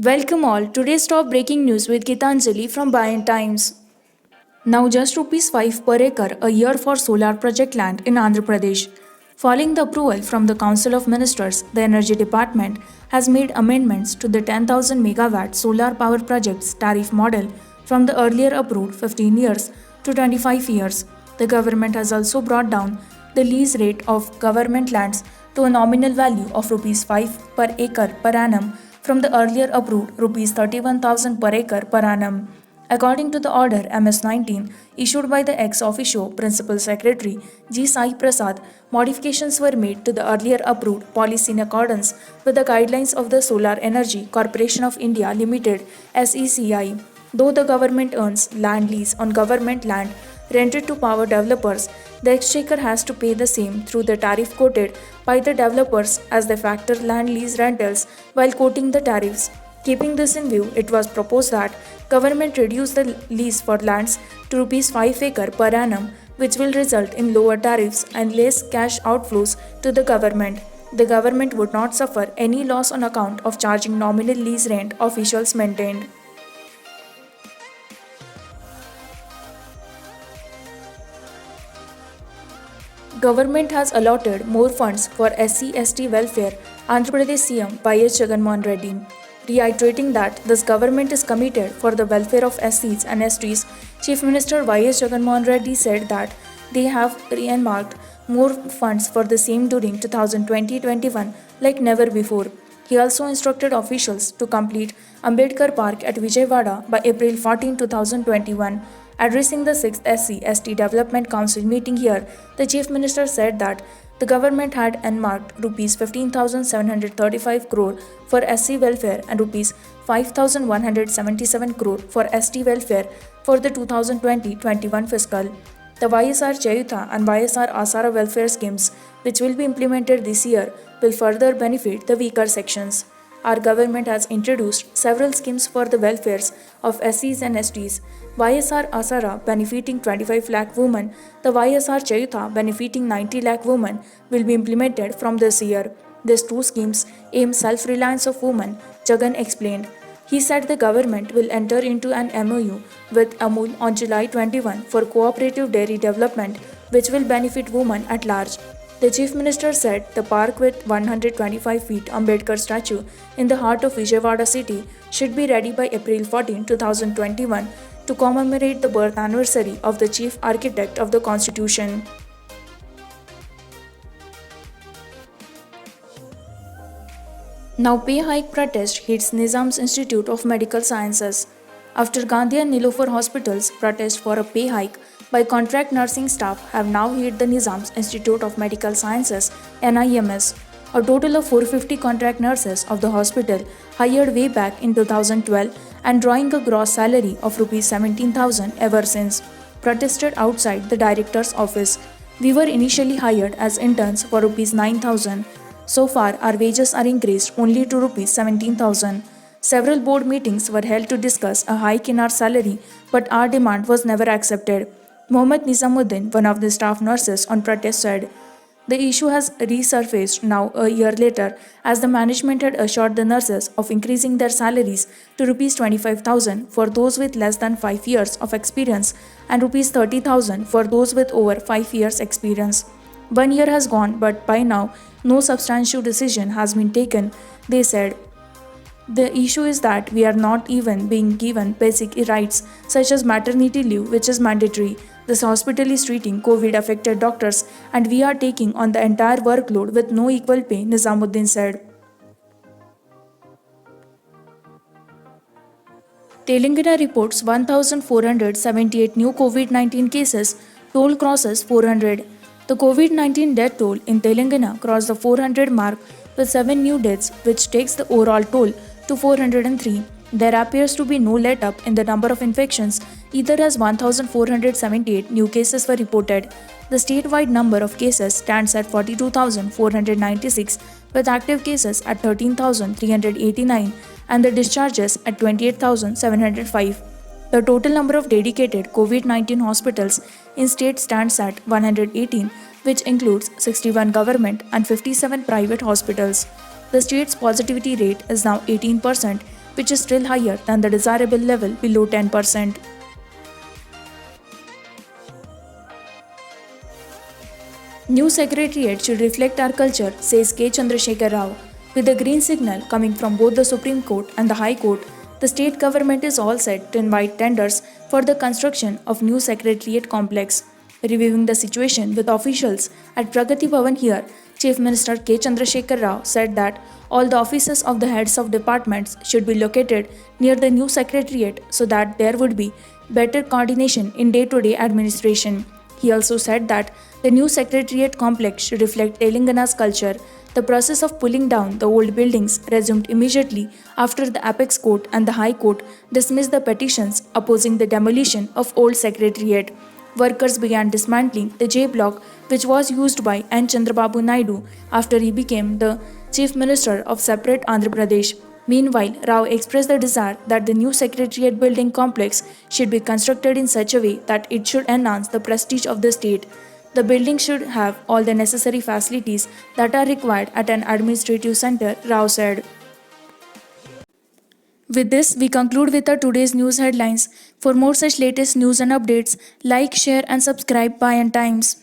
Welcome all. Today's top breaking news with Gitanjali from Bayan Times. Now just rupees 5 per acre a year for solar project land in Andhra Pradesh. Following the approval from the Council of Ministers, the Energy Department has made amendments to the 10,000 megawatt solar power projects tariff model from the earlier approved 15 years to 25 years. The government has also brought down the lease rate of government lands to a nominal value of rupees 5 per acre per annum from the earlier approved rupees 31,000 per acre per annum. According to the order MS-19 issued by the ex officio Principal Secretary G. Sai Prasad, modifications were made to the earlier approved policy in accordance with the guidelines of the Solar Energy Corporation of India Limited (SECI). Though the government earns land lease on government land rented to power developers, the exchequer has to pay the same through the tariff quoted by the developers as they factor land lease rentals while quoting the tariffs. Keeping this in view, it was proposed that government reduce the lease for lands to rupees 5 acre per annum, which will result in lower tariffs and less cash outflows to the government. The government would not suffer any loss on account of charging nominal lease rent, officials maintained. Government has allotted more funds for SC/ST welfare, Andhra Pradesh CM Y.S. Jagannath Reddy. Reiterating that this government is committed for the welfare of SCs and STs, Chief Minister Y.S. Jagannath Reddy said that they have earmarked more funds for the same during 2020-21 like never before. He also instructed officials to complete Ambedkar Park at Vijayawada by April 14, 2021. Addressing the 6th SC/ST Development Council meeting here, the Chief Minister said that the government had earmarked Rs 15,735 crore for SC welfare and Rs 5,177 crore for ST welfare for the 2020-21 fiscal. The YSR Chayuta and YSR Asara welfare schemes, which will be implemented this year, will further benefit the weaker sections. Our government has introduced several schemes for the welfares of SCs and STs. YSR Asara benefiting 25 lakh women, the YSR Chayuta benefiting 90 lakh women will be implemented from this year. These two schemes aim self-reliance of women, Jagan explained. He said the government will enter into an MOU with Amul on July 21 for cooperative dairy development, which will benefit women at large. The Chief Minister said the park with 125 feet Ambedkar statue in the heart of Vijayawada city should be ready by April 14, 2021 to commemorate the birth anniversary of the chief architect of the Constitution. Now pay hike protest hits Nizam's Institute of Medical Sciences. After Gandhi and Nilofer hospitals protest for a pay hike by contract nursing staff have now hit the Nizam's Institute of Medical Sciences (NIMS). A total of 450 contract nurses of the hospital hired way back in 2012 and drawing a gross salary of Rs 17,000 ever since, protested outside the director's office. We were initially hired as interns for Rs 9,000. So far, our wages are increased only to Rs 17,000. Several board meetings were held to discuss a hike in our salary, but our demand was never accepted. Mohammad Nizamuddin, one of the staff nurses on protest, said, "The issue has resurfaced now a year later, as the management had assured the nurses of increasing their salaries to Rs 25,000 for those with less than 5 years of experience and Rs 30,000 for those with over 5 years experience. 1 year has gone, but by now, no substantial decision has been taken," they said. The issue is that we are not even being given basic rights such as maternity leave, which is mandatory. This hospital is treating COVID-affected doctors and we are taking on the entire workload with no equal pay, Nizamuddin said. Telangana reports 1,478 new COVID-19 cases, toll crosses 400. The COVID-19 death toll in Telangana crossed the 400 mark with 7 new deaths, which takes the overall toll to 403. There appears to be no let-up in the number of infections, either as 1,478 new cases were reported. The statewide number of cases stands at 42,496, with active cases at 13,389 and the discharges at 28,705. The total number of dedicated COVID-19 hospitals in state stands at 118, which includes 61 government and 57 private hospitals. The state's positivity rate is now 18%, which is still higher than the desirable level below 10%. New Secretariat should reflect our culture, says K. Chandrasekhar Rao. With the green signal coming from both the Supreme Court and the High Court, the state government is all set to invite tenders for the construction of new Secretariat complex. Reviewing the situation with officials at Pragati Bhavan here, Chief Minister K. Chandrasekhar Rao said that all the offices of the heads of departments should be located near the new Secretariat so that there would be better coordination in day-to-day administration. He also said that the new Secretariat complex should reflect Telangana's culture. The process of pulling down the old buildings resumed immediately after the Apex Court and the High Court dismissed the petitions opposing the demolition of old Secretariat. Workers began dismantling the J block, which was used by N. Chandrababu Naidu after he became the Chief Minister of separate Andhra Pradesh. Meanwhile, Rao expressed the desire that the new Secretariat building complex should be constructed in such a way that it should enhance the prestige of the state. The building should have all the necessary facilities that are required at an administrative center, Rao said. With this, we conclude with our today's news headlines. For more such latest news and updates, like, share and subscribe Payan Times.